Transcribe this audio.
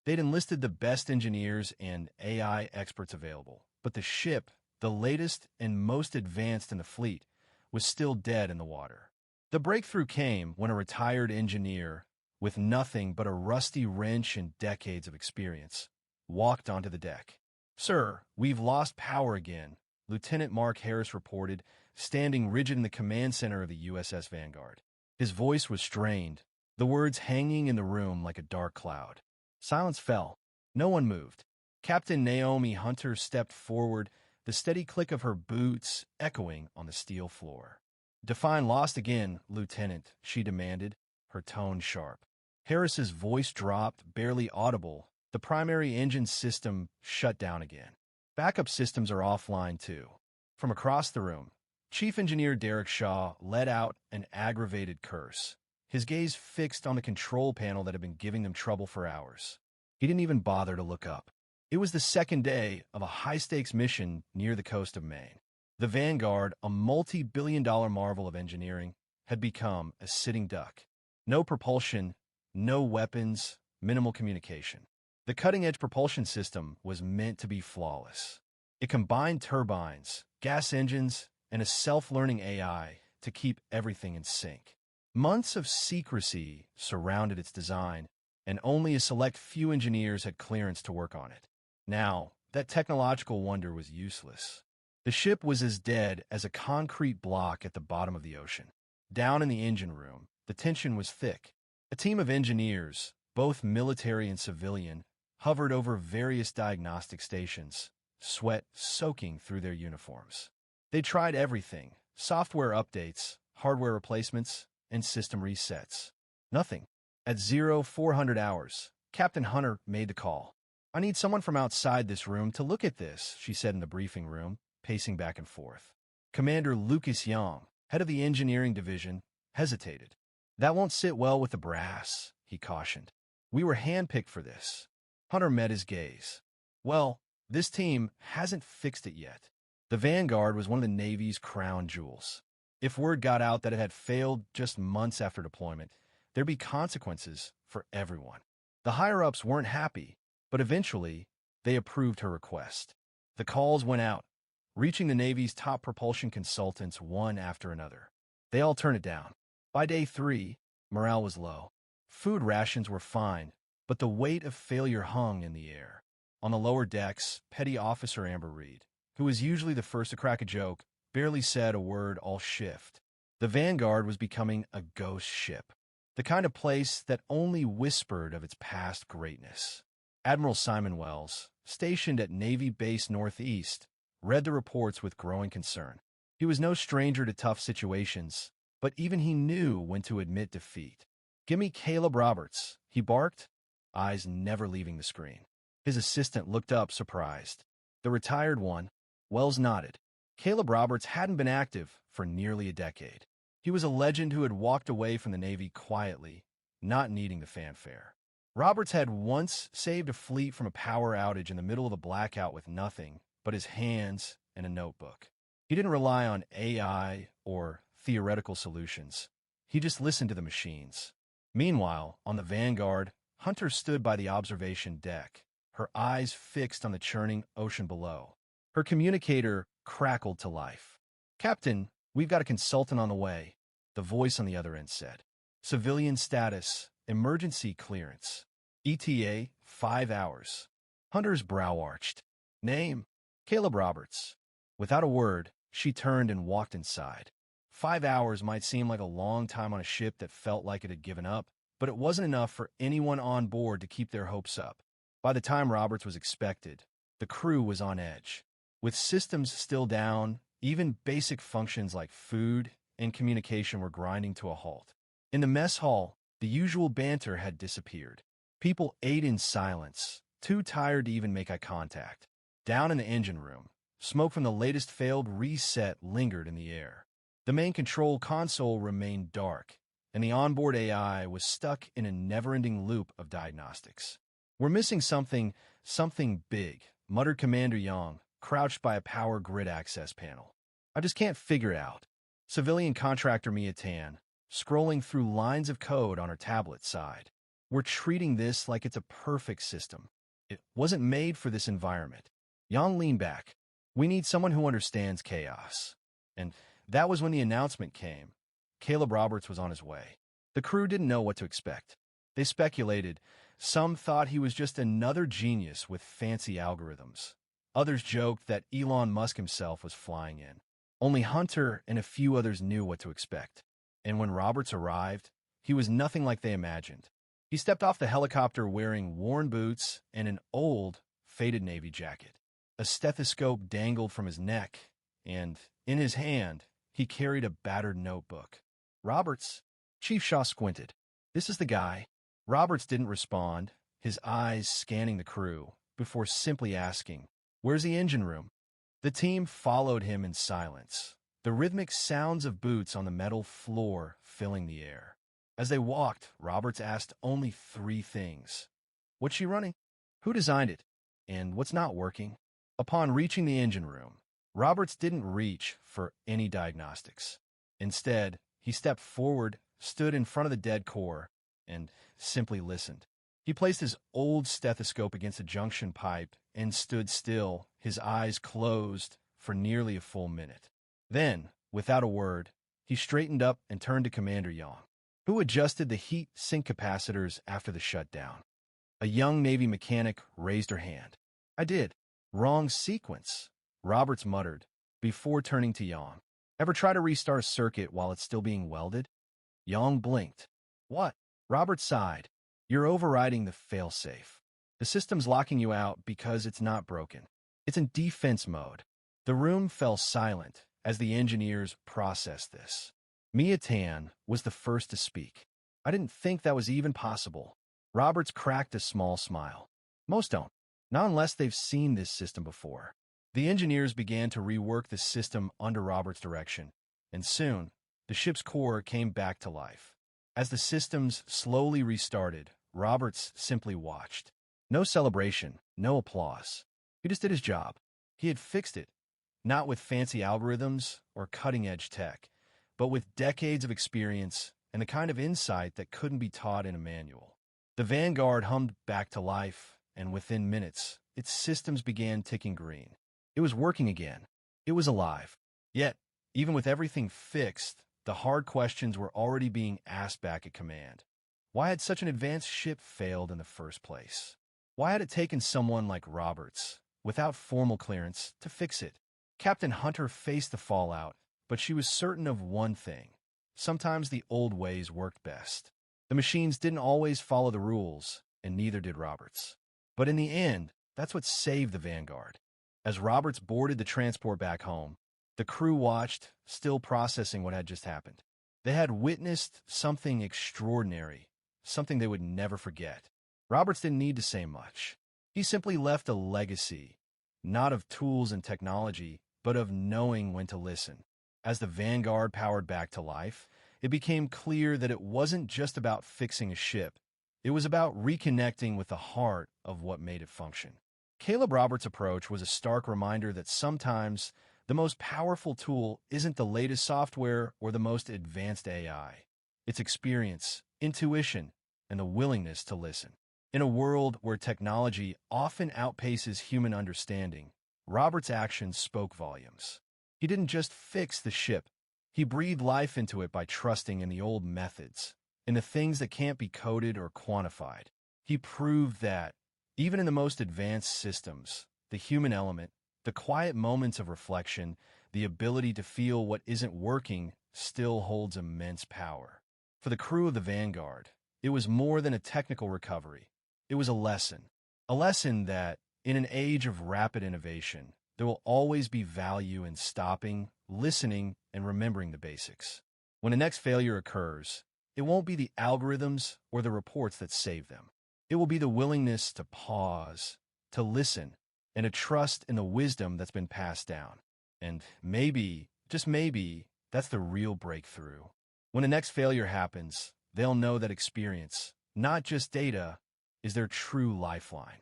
They'd enlisted the best engineers and AI experts available, but the ship, the latest and most advanced in the fleet, was still dead in the water. The breakthrough came when a retired engineer, with nothing but a rusty wrench and decades of experience, walked onto the deck. "Sir, we've lost power again," Lieutenant Mark Harris reported, standing rigid in the command center of the USS Vanguard. His voice was strained, the words hanging in the room like a dark cloud. Silence fell. No one moved. Captain Naomi Hunter stepped forward, the steady click of her boots echoing on the steel floor. "Define lost again, Lieutenant," she demanded, her tone sharp. Harris's voice dropped, barely audible. The primary engine system shut down again. Backup systems are offline, too. From across the room, Chief Engineer Derek Shaw let out an aggravated curse, his gaze fixed on the control panel that had been giving them trouble for hours. He didn't even bother to look up. It was the second day of a high-stakes mission near the coast of Maine. The Vanguard, a multi-billion-dollar marvel of engineering, had become a sitting duck. No propulsion, no weapons, minimal communication. The cutting-edge propulsion system was meant to be flawless. It combined turbines, gas engines, and a self-learning AI to keep everything in sync. Months of secrecy surrounded its design, and only a select few engineers had clearance to work on it. Now, that technological wonder was useless. The ship was as dead as a concrete block at the bottom of the ocean. Down in the engine room, the tension was thick. A team of engineers, both military and civilian, hovered over various diagnostic stations, sweat soaking through their uniforms. They tried everything: software updates, hardware replacements, and system resets. Nothing. At 0400 hours, Captain Hunter made the call. "I need someone from outside this room to look at this," she said in the briefing room, pacing back and forth. Commander Lucas Young, head of the engineering division, hesitated. "That won't sit well with the brass," he cautioned. "We were handpicked for this." Hunter met his gaze. "Well, this team hasn't fixed it yet." The Vanguard was one of the Navy's crown jewels. If word got out that it had failed just months after deployment, there'd be consequences for everyone. The higher-ups weren't happy, but eventually they approved her request. The calls went out, reaching the Navy's top propulsion consultants one after another. They all turned it down. By day 3, morale was low. Food rations were fine, but the weight of failure hung in the air. On the lower decks, Petty Officer Amber Reed, who was usually the first to crack a joke, barely said a word all shift. The Vanguard was becoming a ghost ship, the kind of place that only whispered of its past greatness. Admiral Simon Wells, stationed at Navy Base Northeast, read the reports with growing concern. He was no stranger to tough situations, but even he knew when to admit defeat. "Gimme Caleb Roberts," he barked, eyes never leaving the screen. His assistant looked up, surprised. "The retired one?" Wells nodded. Caleb Roberts hadn't been active for nearly a decade. He was a legend who had walked away from the Navy quietly, not needing the fanfare. Roberts had once saved a fleet from a power outage in the middle of a blackout with nothing but his hands and a notebook. He didn't rely on AI or theoretical solutions. He just listened to the machines. Meanwhile, on the Vanguard, Hunter stood by the observation deck, her eyes fixed on the churning ocean below. Her communicator crackled to life. "Captain, we've got a consultant on the way," the voice on the other end said. "Civilian status, emergency clearance. ETA, 5 hours. Hunter's brow arched. "Name?" "Caleb Roberts." Without a word, she turned and walked inside. 5 hours might seem like a long time on a ship that felt like it had given up, but it wasn't enough for anyone on board to keep their hopes up. By the time Roberts was expected, the crew was on edge. With systems still down, even basic functions like food and communication were grinding to a halt. In the mess hall, the usual banter had disappeared. People ate in silence, too tired to even make eye contact. Down in the engine room, smoke from the latest failed reset lingered in the air. The main control console remained dark, and the onboard AI was stuck in a never-ending loop of diagnostics. "We're missing something big," muttered Commander Young, crouched by a power grid access panel. "I just can't figure it out." Civilian contractor Mia Tan, scrolling through lines of code on her tablet, sighed. We're treating this like it's a perfect system. It wasn't made for this environment. Yang leaned back. We need someone who understands chaos. And that was when the announcement came. Caleb Roberts was on his way. The crew didn't know what to expect. They speculated. Some thought he was just another genius with fancy algorithms. Others joked that Elon Musk himself was flying in. Only Hunter and a few others knew what to expect. And when Roberts arrived, he was nothing like they imagined. He stepped off the helicopter wearing worn boots and an old, faded Navy jacket. A stethoscope dangled from his neck, and in his hand, he carried a battered notebook. Roberts? Chief Shaw squinted. This is the guy. Roberts didn't respond, his eyes scanning the crew, before simply asking, "Where's the engine room?" The team followed him in silence, the rhythmic sounds of boots on the metal floor filling the air. As they walked, Roberts asked only 3 things. What's she running? Who designed it? And what's not working? Upon reaching the engine room, Roberts didn't reach for any diagnostics. Instead, he stepped forward, stood in front of the dead core, and simply listened. He placed his old stethoscope against a junction pipe and stood still, his eyes closed, for nearly a full minute. Then, without a word, he straightened up and turned to Commander Yang, who adjusted the heat sink capacitors after the shutdown. A young Navy mechanic raised her hand. I did. Wrong sequence, Roberts muttered, before turning to Yang. Ever try to restart a circuit while it's still being welded? Yang blinked. What? Roberts sighed. You're overriding the failsafe. The system's locking you out because it's not broken. It's in defense mode. The room fell silent as the engineers processed this. Mia Tan was the first to speak. I didn't think that was even possible. Roberts cracked a small smile. Most don't. Not unless they've seen this system before. The engineers began to rework the system under Roberts' direction, and soon, the ship's core came back to life. As the systems slowly restarted, Roberts simply watched. No celebration, no applause. He just did his job. He had fixed it, not with fancy algorithms or cutting-edge tech, but with decades of experience and the kind of insight that couldn't be taught in a manual. The Vanguard hummed back to life, and within minutes, its systems began ticking green. It was working again. It was alive. Yet, even with everything fixed, the hard questions were already being asked back at command. Why had such an advanced ship failed in the first place? Why had it taken someone like Roberts, without formal clearance, to fix it? Captain Hunter faced the fallout, but she was certain of one thing. Sometimes the old ways worked best. The machines didn't always follow the rules, and neither did Roberts. But in the end, that's what saved the Vanguard. As Roberts boarded the transport back home, the crew watched, still processing what had just happened. They had witnessed something extraordinary, something they would never forget. Roberts didn't need to say much. He simply left a legacy, not of tools and technology, but of knowing when to listen. As the Vanguard powered back to life, it became clear that it wasn't just about fixing a ship. It was about reconnecting with the heart of what made it function. Caleb Roberts' approach was a stark reminder that sometimes the most powerful tool isn't the latest software or the most advanced AI. It's experience, intuition, and the willingness to listen. In a world where technology often outpaces human understanding, Roberts' actions spoke volumes. He didn't just fix the ship. He breathed life into it by trusting in the old methods, in the things that can't be coded or quantified. He proved that, even in the most advanced systems, the human element, the quiet moments of reflection, the ability to feel what isn't working, still holds immense power. For the crew of the Vanguard, it was more than a technical recovery. It was a lesson that, in an age of rapid innovation, there will always be value in stopping, listening, and remembering the basics. When the next failure occurs, it won't be the algorithms or the reports that save them. It will be the willingness to pause, to listen, and to trust in the wisdom that's been passed down. And maybe, just maybe, that's the real breakthrough. When the next failure happens, they'll know that experience, not just data, is their true lifeline.